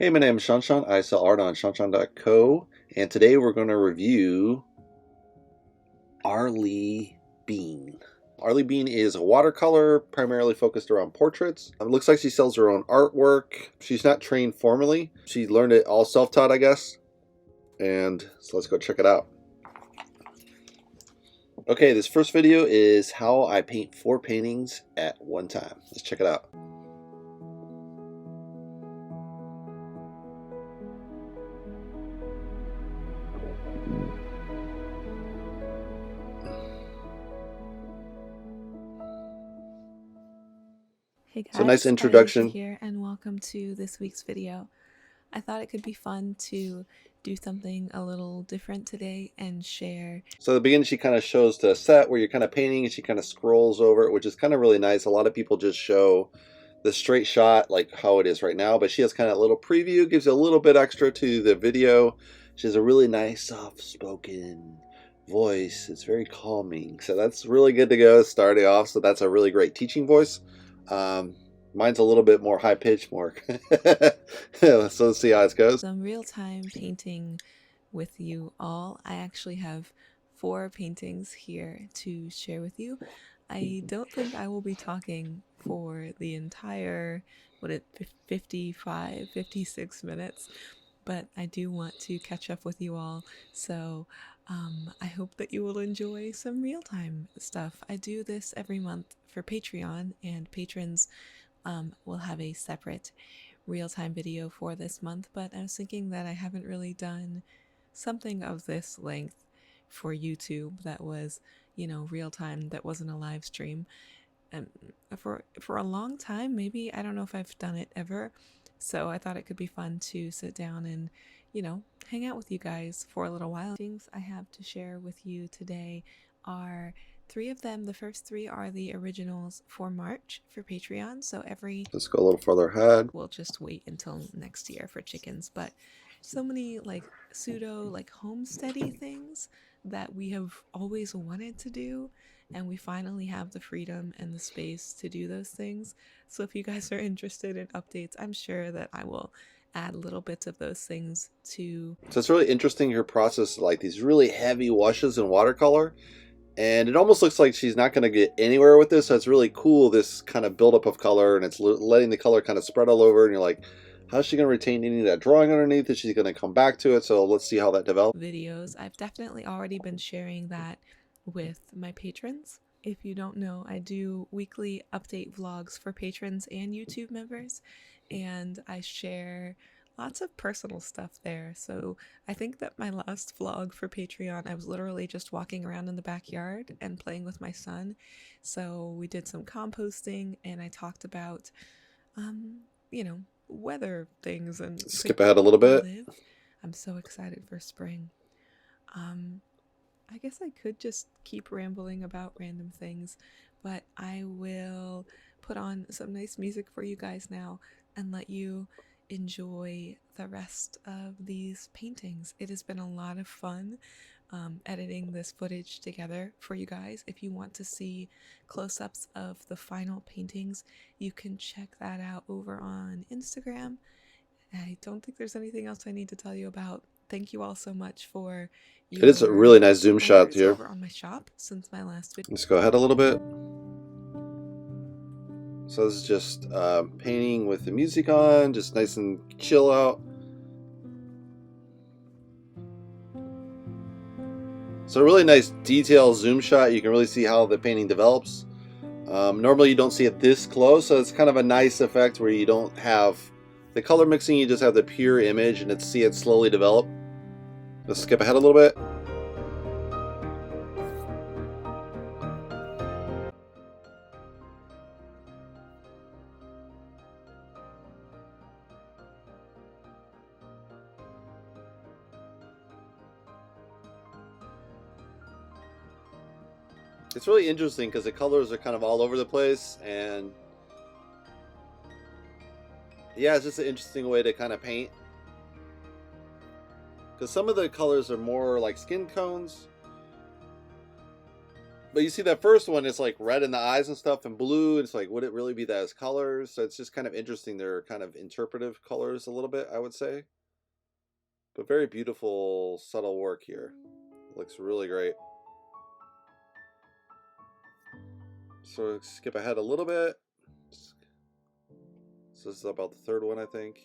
Hey, my name is Shawnshawn. I sell art on shawnshawn.co, and today we're going to review Arleebean. Arleebean is a watercolor primarily focused around portraits. It looks like she sells her own artwork. She's not trained formally. She learned it all self-taught, I guess. And so let's go check it out. Okay, this first video is how I paint 4 paintings at one time. Let's check it out. Hey guys, So nice introduction Arlee here, and welcome to this week's video. I thought it could be fun to do something a little different today and share. So at the beginning, she kind of shows the set where you're kind of painting, and she kind of scrolls over it, which is kind of really nice. A lot of people just show the straight shot like how it is right now, but she has kind of a little preview, gives a little bit extra to the video. She has a really nice, soft-spoken voice. It's very calming, so that's really good to go starting off. So that's a really great teaching voice. Mine's a little bit more high-pitched, more so let's see how it goes. Some real-time painting with you all. I actually have 4 paintings here to share with you. I don't think I will be talking for the entire 56 minutes, but I do want to catch up with you all, so I hope that you will enjoy some real-time stuff. I do this every month for Patreon, and patrons will have a separate real-time video for this month, but I was thinking that I haven't really done something of this length for YouTube that was, you know, real-time, that wasn't a live stream. And for a long time, maybe, I don't know if I've done it ever, so I thought it could be fun to sit down and, you know, hang out with you guys for a little while. Things I have to share with you today are 3 of them. The first 3 are the originals for March for Patreon, so Let's go a little further ahead. We'll just wait until next year for chickens, but so many like pseudo like homesteady things that we have always wanted to do, and we finally have the freedom and the space to do those things. So if you guys are interested in updates, I'm sure that I will add little bits of those things to. So it's really interesting her process, like these really heavy washes in watercolor, and it almost looks like she's not going to get anywhere with this. So it's really cool, this kind of buildup of color, and it's letting the color kind of spread all over, and you're like, how's she going to retain any of that drawing underneath? Is she going to come back to it? So let's see how that develops. Videos, I've definitely already been sharing that with my patrons. If you don't know, I do weekly update vlogs for patrons and YouTube members, and I share lots of personal stuff there. So I think that my last vlog for Patreon, I was literally just walking around in the backyard and playing with my son. So we did some composting, and I talked about, you know, weather things and skip ahead a little bit. I'm so excited for spring. I guess I could just keep rambling about random things, but I will put on some nice music for you guys now and let you enjoy the rest of these paintings. It has been a lot of fun editing this footage together for you guys. If you want to see close-ups of the final paintings, you can check that out over on Instagram. I don't think there's anything else I need to tell you about. Thank you all so much for It is a really nice zoom shot here. Over on my shop since my last video. Let's go ahead a little bit. So this is just painting with the music on, just nice and chill out. So a really nice detailed zoom shot. You can really see how the painting develops. Normally you don't see it this close, so it's kind of a nice effect where you don't have the color mixing, you just have the pure image and see it slowly develop. Let's skip ahead a little bit. It's really interesting because the colors are kind of all over the place, and yeah, it's just an interesting way to kind of paint. Because some of the colors are more like skin tones, But you see that first one, it's like red in the eyes and stuff and blue. It's like, would it really be that as colors? So it's just kind of interesting. They're kind of interpretive colors a little bit, I would say. But very beautiful, subtle work here. Looks really great. So skip ahead a little bit. So this is about the third one, I think.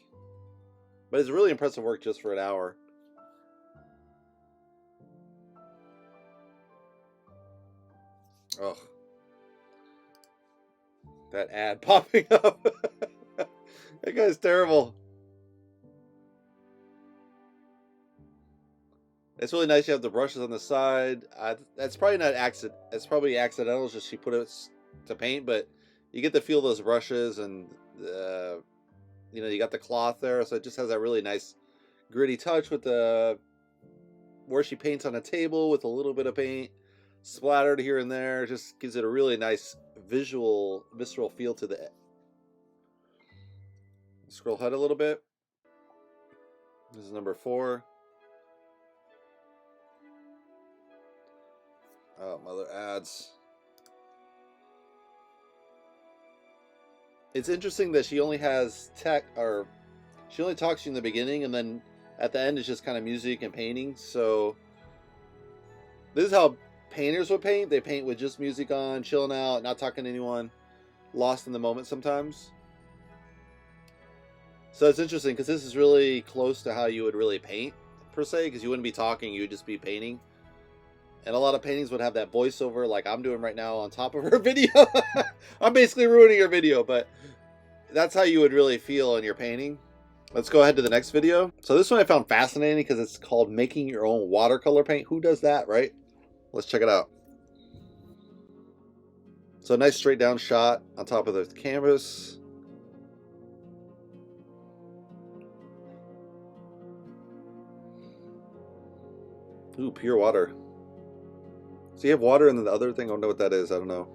But it's really impressive work just for an hour. Oh. That ad popping up. That guy's terrible. It's really nice you have the brushes on the side. That's probably not accident. It's probably accidental. It's just she put it to paint, but you get to feel those brushes, and you know, you got the cloth there, so it just has that really nice gritty touch with the where she paints on a table with a little bit of paint splattered here and there. It just gives it a really nice visceral feel to the. Scroll ahead a little bit. This is number 4. Oh, mother ads. It's interesting that she only has she only talks to you in the beginning, and then at the end it's just kind of music and painting. So this is how painters would paint. They paint with just music on, chilling out, not talking to anyone, lost in the moment sometimes. So it's interesting because this is really close to how you would really paint, per se, because you wouldn't be talking, you would just be painting. And a lot of paintings would have that voiceover like I'm doing right now on top of her video. I'm basically ruining her video, but that's how you would really feel in your painting. Let's go ahead to the next video. So this one I found fascinating because it's called Making Your Own Watercolor Paint. Who does that, right? Let's check it out. So a nice straight down shot on top of the canvas. Ooh, pure water. So you have water and then the other thing, I don't know what that is. I don't know.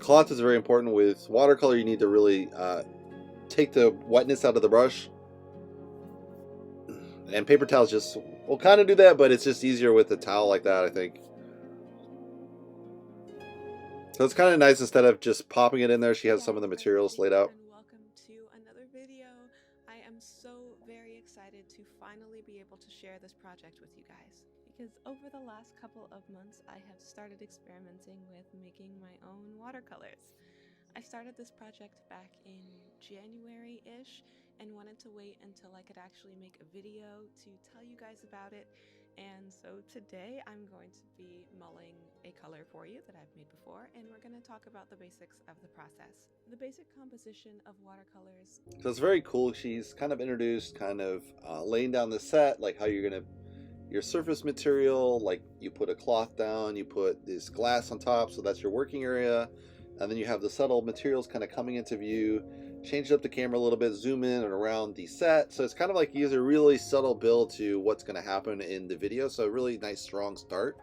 Cloth is very important. With watercolor, you need to really take the wetness out of the brush. And paper towels just will kind of do that, but it's just easier with a towel like that, I think. So it's kind of nice, instead of just popping it in there, she has some of the materials laid out. Welcome to another video. I am so very excited to finally be able to share this project with you guys, because over the last couple of months I have started experimenting with making my own watercolors. I started this project back in January-ish and wanted to wait until I could actually make a video to tell you guys about it. And so today I'm going to be mulling a color for you that I've made before, and we're going to talk about the basics of the process. The basic composition of watercolors. So it's very cool. She's kind of introduced laying down the set, like how you're going to, your surface material, like you put a cloth down, you put this glass on top, so that's your working area. And then you have the subtle materials kind of coming into view. Change up the camera a little bit, zoom in and around the set. So it's kind of like you use a really subtle build to what's going to happen in the video. So a really nice, strong start.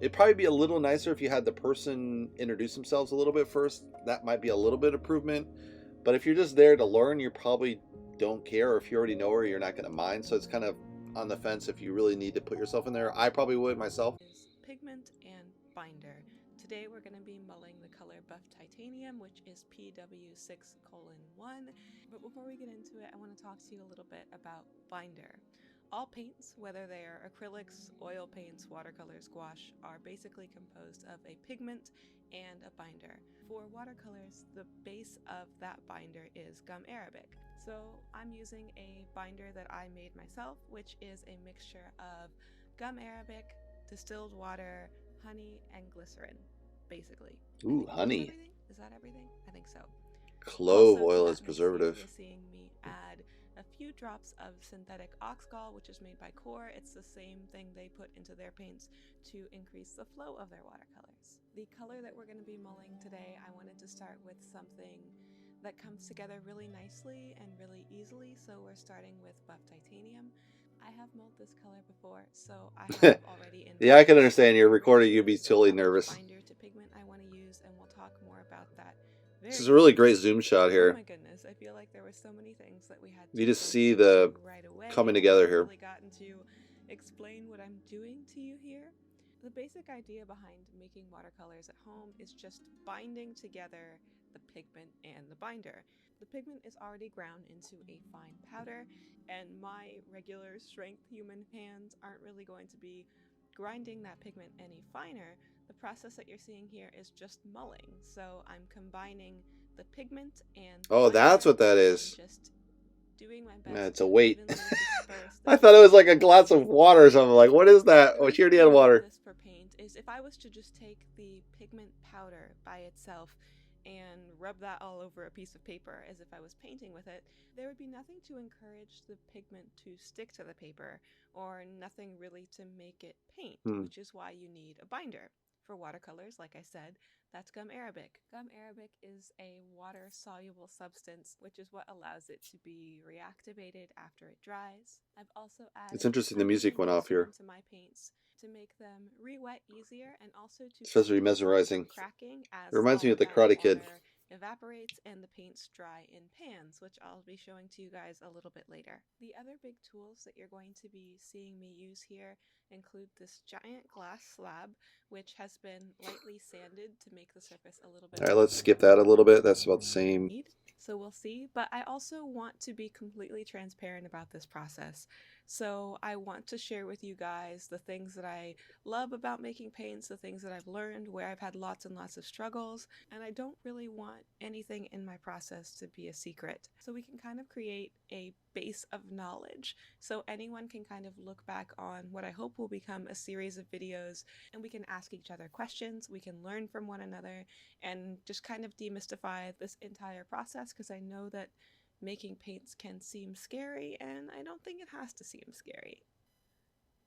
It'd probably be a little nicer if you had the person introduce themselves a little bit first. That might be a little bit of improvement. But if you're just there to learn, you probably don't care. Or if you already know her, you're not going to mind. So it's kind of on the fence if you really need to put yourself in there. I probably would myself. Pigment and Binder. Today we're going to be mulling the color Buff Titanium, which is PW6:1. But before we get into it, I want to talk to you a little bit about binder. All paints, whether they are acrylics, oil paints, watercolors, gouache, are basically composed of a pigment and a binder. For watercolors, the base of that binder is gum arabic. So I'm using a binder that I made myself, which is a mixture of gum arabic, distilled water, honey, and glycerin. Basically. Ooh, honey. Is that everything? I think so. Clove oil is preservative. You're seeing me add a few drops of synthetic oxgall, which is made by Core. It's the same thing they put into their paints to increase the flow of their watercolors. The color that we're going to be mulling today, I wanted to start with something that comes together really nicely and really easily, so we're starting with Buff Titanium. I have mulled this color before, so I have already in yeah, I can understand. You're recording, you'd be totally nervous. Binder to pigment I want to use, and we'll talk more about that. This is a really great zoom shot here. Oh my goodness, I feel like there were so many things that we had to you just see the right away. coming together here. Really got into explain what I'm doing to you here. The basic idea behind making watercolors at home is just binding together the pigment and the binder. The pigment is already ground into a fine powder, and my regular strength human hands aren't really going to be grinding that pigment any finer. The process that you're seeing here is just mulling. So I'm combining the pigment and the Oh, that's binder what that and is. just doing my Man, best it's a to weight. evenly disperse the I thought it was like a pigment. glass of water or something. Like, what is that? The Oh, she reason already I had love water. this for paint is if I was to just take the pigment powder by itself and rub that all over a piece of paper as if I was painting with it, there would be nothing to encourage the pigment to stick to the paper or nothing really to make it paint, which is why you need a binder. For watercolors, like I said, that's gum arabic. Gum arabic is a water soluble substance, which is what allows it to be reactivated after it dries. I've also It's added interesting the music went off adhesives here. onto my paints to make them re-wet easier and also to It's supposed to be prevent them from mesmerizing. cracking It as reminds me all of the of that Karate Kid. water evaporates and the paints dry in pans, which I'll be showing to you guys a little bit later. The other big tools that you're going to be seeing me use here include this giant glass slab, which has been lightly sanded to make the surface a little bit All right, more let's skip that a little bit. That's about the same. so we'll see. But I also want to be completely transparent about this process. So I want to share with you guys the things that I love about making paints, the things that I've learned, where I've had lots and lots of struggles, and I don't really want anything in my process to be a secret. So we can kind of create a base of knowledge so anyone can kind of look back on what I hope will become a series of videos, and we can ask each other questions, we can learn from one another, and just kind of demystify this entire process, because I know that making paints can seem scary, and I don't think it has to seem scary.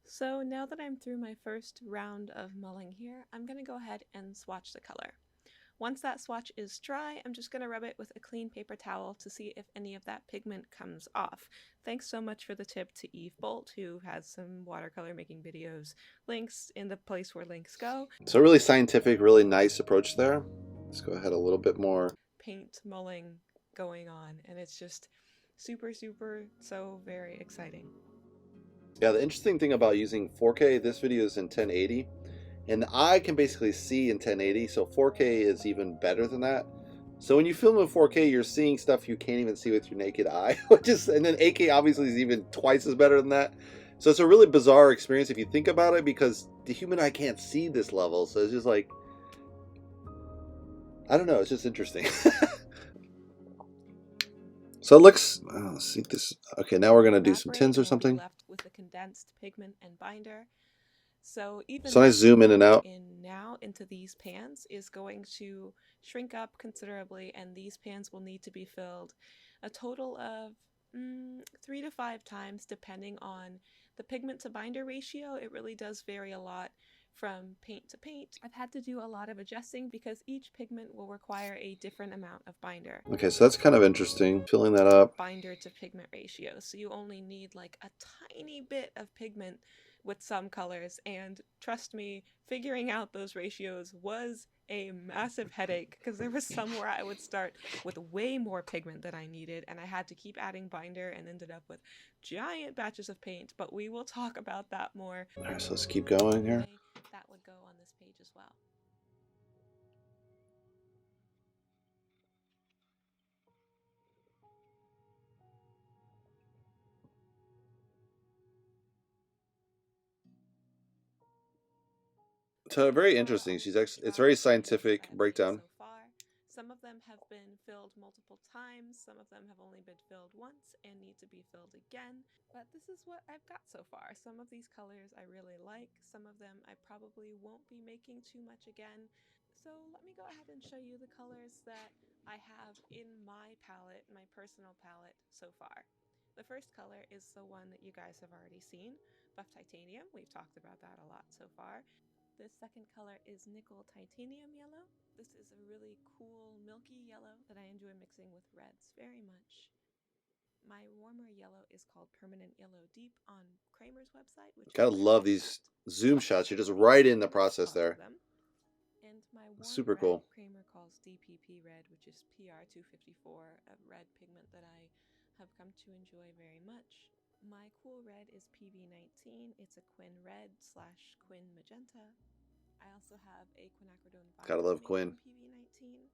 So now that I'm through my first round of mulling here, I'm going to go ahead and swatch the color. Once that swatch is dry, I'm just going to rub it with a clean paper towel to see if any of that pigment comes off. Thanks so much for the tip to Eve Bolt, who has some watercolor making videos. Links in the place where links go. So really scientific, really nice approach there. Let's go ahead a little bit more. Paint mulling going on, and it's just super, so very exciting. Yeah, the interesting thing about using 4K, this video is in 1080, and I can basically see in 1080, so 4K is even better than that. So when you film in 4K, you're seeing stuff you can't even see with your naked eye, which is, and then 8K obviously is even twice as better than that. So it's a really bizarre experience if you think about it, because the human eye can't see this level. So it's just like, I don't know, it's just interesting. So it looks, let's see this. Okay, now we're gonna do some tints or something. Left with the condensed pigment and binder. So even So I zoom in and out. In now into these pans is going to shrink up considerably, and these pans will need to be filled a total of 3 to 5 times, depending on the pigment to binder ratio. It really does vary a lot from paint to paint. I've had to do a lot of adjusting because each pigment will require a different amount of binder. Okay, so that's kind of interesting, filling that up. Binder to pigment ratio, so you only need like a tiny bit of pigment with some colors, and trust me, figuring out those ratios was a massive headache, because there was somewhere I would start with way more pigment than I needed, and I had to keep adding binder and ended up with giant batches of paint, but we will talk about that more. Alright, so let's keep going here. That would go on this page as well. So very interesting. She's actually, it's very scientific breakdown. So far, some of them have been filled multiple times, some of them have only been filled once and need to be filled again, but this is what I've got so far. Some of these colors I really like, some of them I probably won't be making too much again. So let me go ahead and show you the colors that I have in my palette, my personal palette so far. The first color is the one that you guys have already seen, Buff Titanium. We've talked about that a lot so far. The second color is Nickel Titanium Yellow. This is a really cool milky yellow that I enjoy mixing with reds very much. My warmer yellow is called Permanent Yellow Deep on Kramer's website. Gotta love these zoom shots. You're just right in the process there. And my warm Super red, cool. Kramer calls DPP red, which is PR254, a red pigment that I have come to enjoy very much. my cool red is PB19. It's a Quin red / Quin magenta. I also have a Quinacridone Gotta violet love made Quinn. from PB19.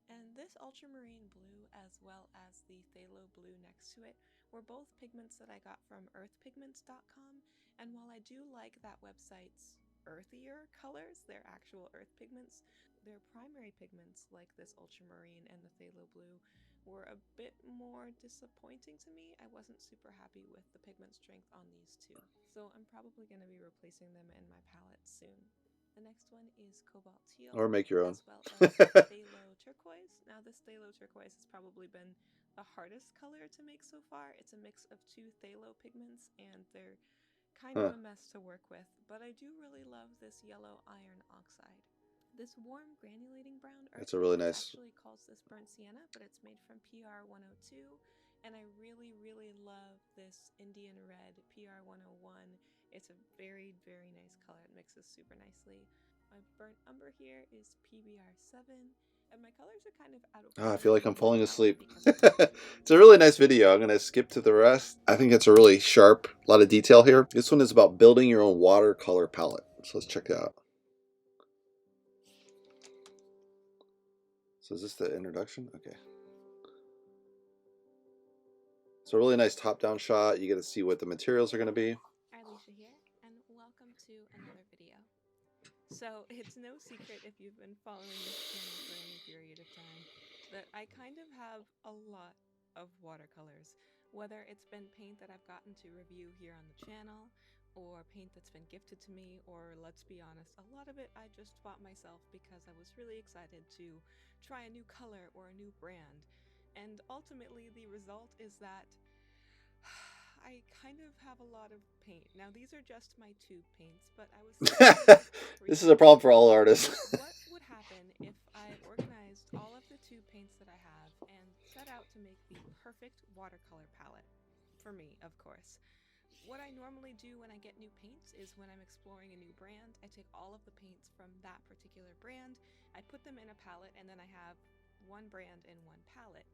And this ultramarine blue, as well as the phthalo blue next to it, were both pigments that I got from earthpigments.com. And while I do like that website's earthier colors, their actual earth pigments, their primary pigments, like this ultramarine and the phthalo blue, were a bit more disappointing to me. I wasn't super happy with the pigment strength on these two. So I'm probably going to be replacing them in my palette soon. The next one is Cobalt Teal, Or make your own. as well as Phthalo Turquoise. Now this Phthalo Turquoise has probably been the hardest color to make so far. It's a mix of two phthalo pigments and they're kind of a mess to work with, but I do really love this yellow iron oxide. This warm granulating brown earth It's a really nice. actually calls this burnt sienna, but it's made from PR102, and I really, really love this Indian red PR101. It's a very, very nice color. It mixes super nicely. My burnt umber here is PBR7, and my colors are kind of out of order. I feel like I'm falling asleep. It's It's a really nice video. I'm going to skip to the rest. I think it's a really sharp, a lot of detail here. This one is about building your own watercolor palette. So let's check it out. So is this the introduction? Okay. So a really nice top-down shot. You get to see what the materials are going to be. Arlee here, and welcome to another video. So it's no secret if you've been following this channel for any period of time that I kind of have a lot of watercolors, whether it's been paint that I've gotten to review here on the channel, or paint that's been gifted to me, or let's be honest, a lot of it I just bought myself because I was really excited to try a new color or a new brand. And ultimately the result is that I kind of have a lot of paint. Now these are just my tube paints, but I was This is a problem for all artists. what would happen if I organized all of the tube paints that I have and set out to make the perfect watercolor palette? For me, of course. What I normally do when I get new paints is when I'm exploring a new brand, I take all of the paints from that particular brand, I put them in a palette, and then I have one brand in one palette.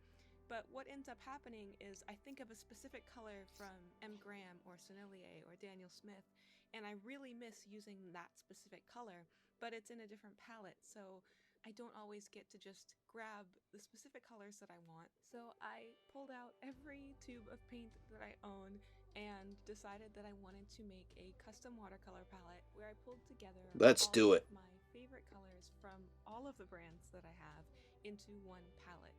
But what ends up happening is I think of a specific color from M. Graham or Sennelier or Daniel Smith, and I really miss using that specific color, but it's in a different palette, so I don't always get to just grab the specific colors that I want. So I pulled out every tube of paint that I own and decided that I wanted to make a custom watercolor palette where I pulled together Let's do it. my favorite colors from all of the brands that I have into one palette.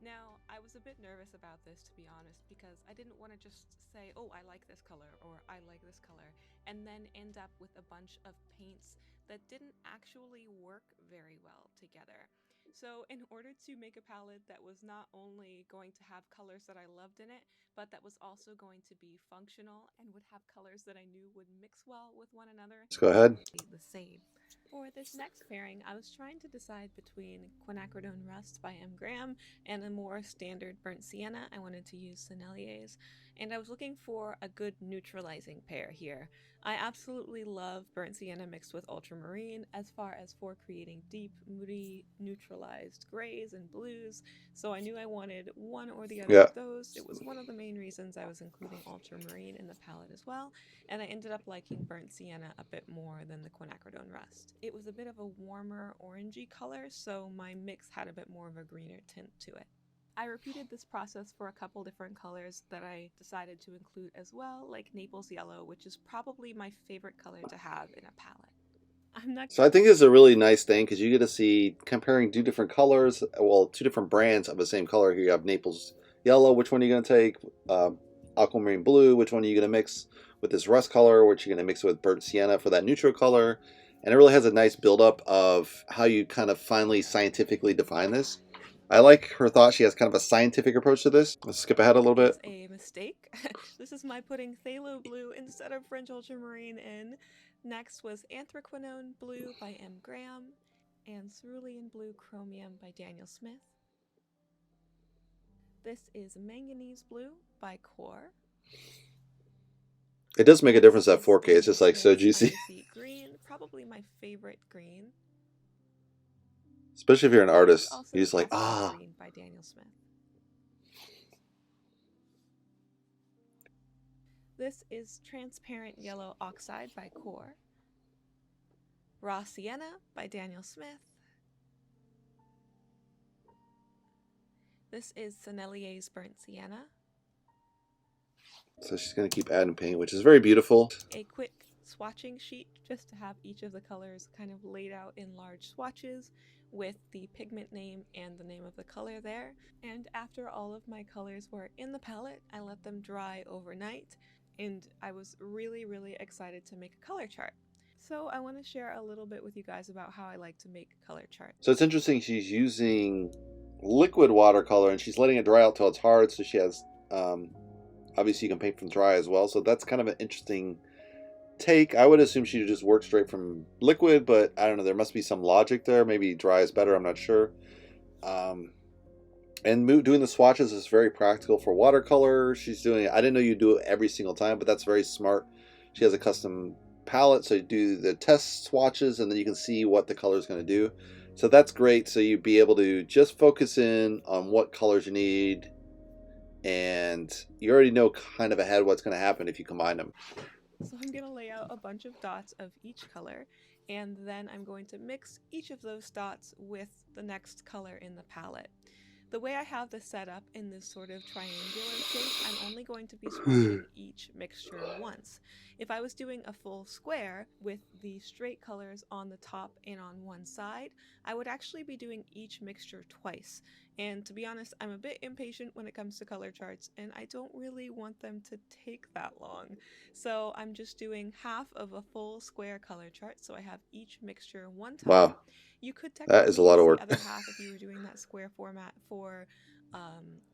Now, I was a bit nervous about this, to be honest, because I didn't want to just say, oh, I like this color, or I like this color, and then end up with a bunch of paints that didn't actually work very well together. So in order to make a palette that was not only going to have colors that I loved in it, but that was also going to be functional and would have colors that I knew would mix well with one another. Let's go ahead. The same. For this next pairing, I was trying to decide between Quinacridone Rust by M. Graham and a more standard burnt sienna. I wanted to use Sennelier's, and I was looking for a good neutralizing pair here. I absolutely love burnt sienna mixed with ultramarine as far as for creating deep, moody, neutralized grays and blues, so I knew I wanted one or the other of those. It was one of the main reasons I was including ultramarine in the palette as well, and I ended up liking burnt sienna a bit more than the Quinacridone Rust. It was a bit of a warmer orangey color, so my mix had a bit more of a greener tint to it. I repeated this process for a couple different colors that I decided to include as well, like Naples Yellow, which is probably my favorite color to have in a palette. So I think this is a really nice thing because you get to see comparing two different colors, well, two different brands of the same color. Here you have Naples Yellow, which one are you going to take? Aquamarine Blue, which one are you going to mix with this rust color, which you're going to mix with burnt sienna for that neutral color. And it really has a nice buildup of how you kind of finally scientifically define this. I like her thought. She has kind of a scientific approach to this. Let's skip ahead a little bit. It's a mistake. This is my putting phthalo blue instead of French ultramarine in. Next was Anthraquinone Blue by M. Graham and Cerulean Blue Chromium by Daniel Smith. This is Manganese Blue by Core. It does make a difference at 4K. It's just like so juicy. Green, probably my favorite green. Especially if you're an artist, you're just like, ah. Green by Daniel Smith. This is Transparent Yellow Oxide by Core, Raw Sienna by Daniel Smith. This is Sennelier's Burnt Sienna. So she's going to keep adding paint, which is very beautiful. A quick swatching sheet just to have each of the colors kind of laid out in large swatches with the pigment name and the name of the color there. And after all of my colors were in the palette, I let them dry overnight, and I was really excited to make a color chart. So I want to share a little bit with you guys about how I like to make color charts. So it's interesting, she's using liquid watercolor and she's letting it dry out till it's hard, so she has obviously you can paint from dry as well, so that's kind of an interesting take. I would assume she would just work straight from liquid, but I don't know, there must be some logic there. Maybe dry is better, I'm not sure. And doing the swatches is very practical for watercolor. She's doing it, I didn't know you do it every single time, but that's very smart. She has a custom palette, so you do the test swatches and then you can see what the color is going to do. So that's great, so you'd be able to just focus in on what colors you need, and you already know kind of ahead what's going to happen if you combine them. So I'm going to lay out a bunch of dots of each color, and then I'm going to mix each of those dots with the next color in the palette. The way I have this set up in this sort of triangular shape, I'm only going to be swatching each mixture once. If I was doing a full square with the straight colors on the top and on one side, I would actually be doing each mixture twice. And to be honest, I'm a bit impatient when it comes to color charts, and I don't really want them to take that long. So I'm just doing half of a full square color chart, so I have each mixture one time. Wow. You could technically that is a lot of work. use the other half if you were doing that square format for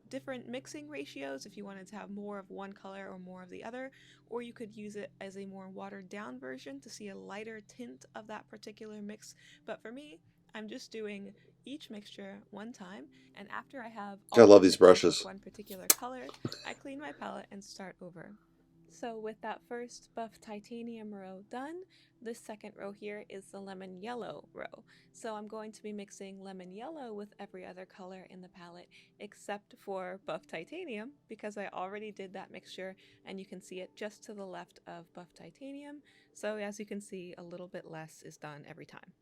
different mixing ratios, if you wanted to have more of one color or more of the other, or you could use it as a more watered down version to see a lighter tint of that particular mix. But for me, I'm just doing each mixture one time, and after I have all I love these brushes. one particular color, I clean my palette and start over. So with that first buff titanium row done, this second row here is the lemon yellow row. So I'm going to be mixing lemon yellow with every other color in the palette except for buff titanium, because I already did that mixture and you can see it just to the left of buff titanium. So as you can see, a little bit less is done every time.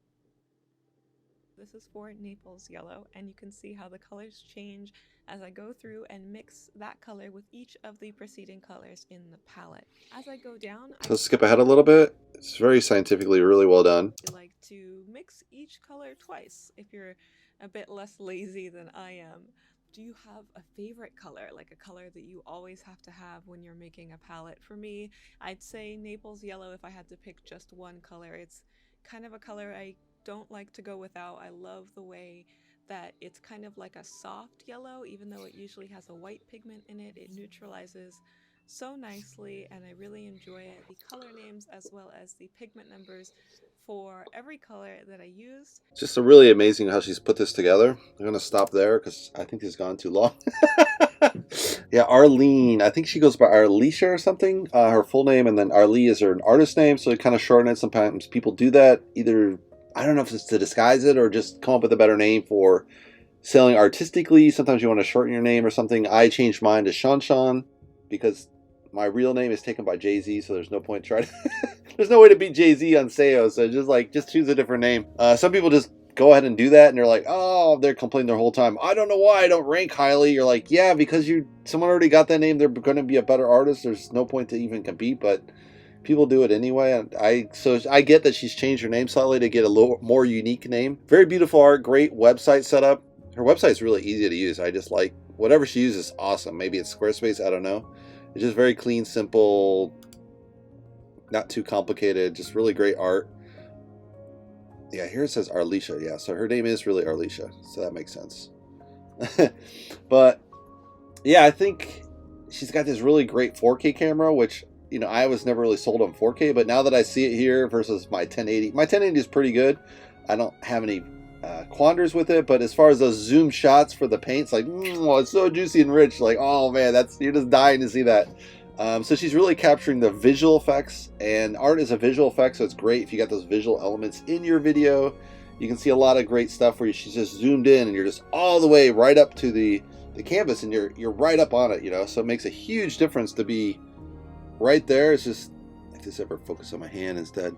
This is for Naples yellow, and you can see how the colors change as I go through and mix that color with each of the preceding colors in the palette. As I go down, Let's skip ahead a little bit. It's very scientifically really well done. I like to mix each color twice if you're a bit less lazy than I am. Do you have a favorite color, like a color that you always have to have when you're making a palette? For me, I'd say Naples yellow if I had to pick just one color. It's kind of a color I don't like to go without. I love the way that it's kind of like a soft yellow, even though it usually has a white pigment in it. It neutralizes so nicely, and I really enjoy it. The color names as well as the pigment numbers for every color that I use. It's just really amazing how she's put this together. I'm going to stop there because I think this has gone too long. Yeah, Arlene. I think she goes by Arleesha or something, her full name, and then Arlee is her artist name, so it kind of shorten it. Sometimes people do that, either, I don't know if it's to disguise it or just come up with a better name for selling artistically. Sometimes you want to shorten your name or something. I changed mine to shawnshawn because my real name is taken by Jay-Z, so there's no point trying to... There's no way to beat Jay-Z on SEO, so just choose a different name. Some people just go ahead and do that, and they're like, oh, they're complaining their whole time. I don't know why I don't rank highly. You're like, yeah, because someone already got that name. They're going to be a better artist. There's no point to even compete, but people do it anyway. So I get that she's changed her name slightly to get a little more unique name. Very beautiful art, great website setup. Her website's really easy to use. I just like whatever she uses. Awesome. Maybe it's Squarespace. I don't know. It's just very clean, simple, not too complicated. Just really great art. Yeah, here it says Arleesha. Yeah, so her name is really Arleesha, so that makes sense. But yeah, I think she's got this really great 4K camera, which, you know, I was never really sold on 4K, but now that I see it here versus my 1080, my 1080 is pretty good. I don't have any quandars with it, but as far as those zoom shots for the paints, like, it's so juicy and rich. Like, oh man, you're just dying to see that. So she's really capturing the visual effects, and art is a visual effect, so it's great if you got those visual elements in your video. You can see a lot of great stuff where she's just zoomed in and you're just all the way right up to the canvas, and you're right up on it, you know. So it makes a huge difference to be right there is just, if this ever focus on my hand instead.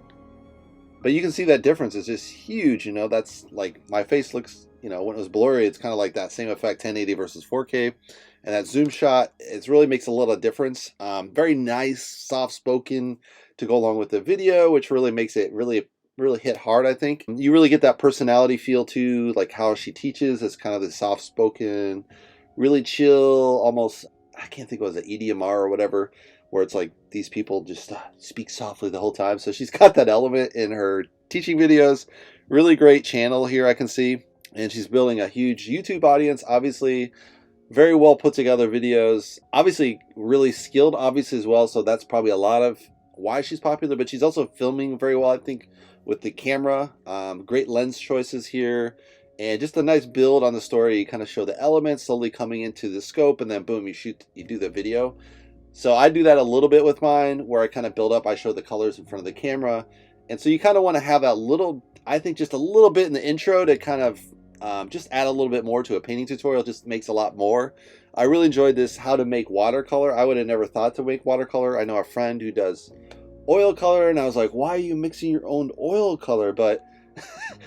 But you can see that difference is just huge, you know. That's like, my face looks, you know, when it was blurry, it's kind of like that same effect, 1080 versus 4K. And that zoom shot, it really makes a little difference. Very nice, soft-spoken to go along with the video, which really makes it really hit hard, I think. You really get that personality feel too, like how she teaches. It's kind of the soft-spoken, really chill, almost, I can't think of it as an EDMR or whatever, where it's like these people just speak softly the whole time. So she's got that element in her teaching videos. Really great channel here, I can see. And she's building a huge YouTube audience, obviously. Very well put together videos. Obviously, really skilled, obviously, as well. So that's probably a lot of why she's popular. But she's also filming very well, I think, with the camera. Great lens choices here. And just a nice build on the story. You kind of show the elements slowly coming into the scope. And then, boom, you do the video. So I do that a little bit with mine, where I kind of build up. I show the colors in front of the camera. And so you kind of want to have that little, I think just a little bit in the intro to kind of just add a little bit more to a painting tutorial. Just makes a lot more. I really enjoyed this, how to make watercolor. I would have never thought to make watercolor. I know a friend who does oil color, and I was like, why are you mixing your own oil color? But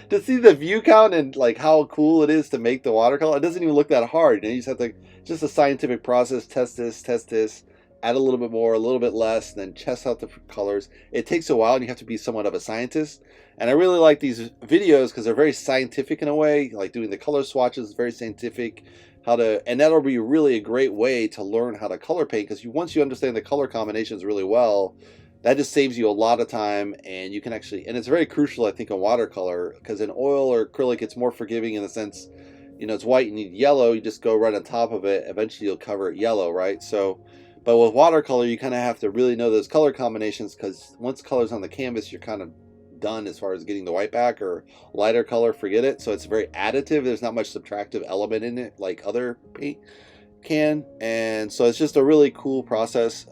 to see the view count and like how cool it is to make the watercolor, it doesn't even look that hard. You know, you just have to, just a scientific process, test this, add a little bit more, a little bit less, then test out the colors. It takes a while, and you have to be somewhat of a scientist. And I really like these videos because they're very scientific in a way, like doing the color swatches, very scientific. And that'll be really a great way to learn how to color paint, because once you understand the color combinations really well, that just saves you a lot of time. And you can actually, and it's very crucial, I think, in watercolor, because in oil or acrylic, it's more forgiving in the sense, you know, it's white and you need yellow, you just go right on top of it. Eventually you'll cover it yellow, right? So, but with watercolor, you kind of have to really know those color combinations, because once color's on the canvas, you're kind of done as far as getting the white back, or lighter color, forget it. So it's very additive. There's not much subtractive element in it like other paint can. And so it's just a really cool process.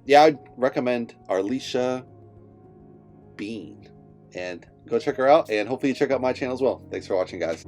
Yeah, I'd recommend Arleebean. And go check her out, and hopefully you check out my channel as well. Thanks for watching, guys.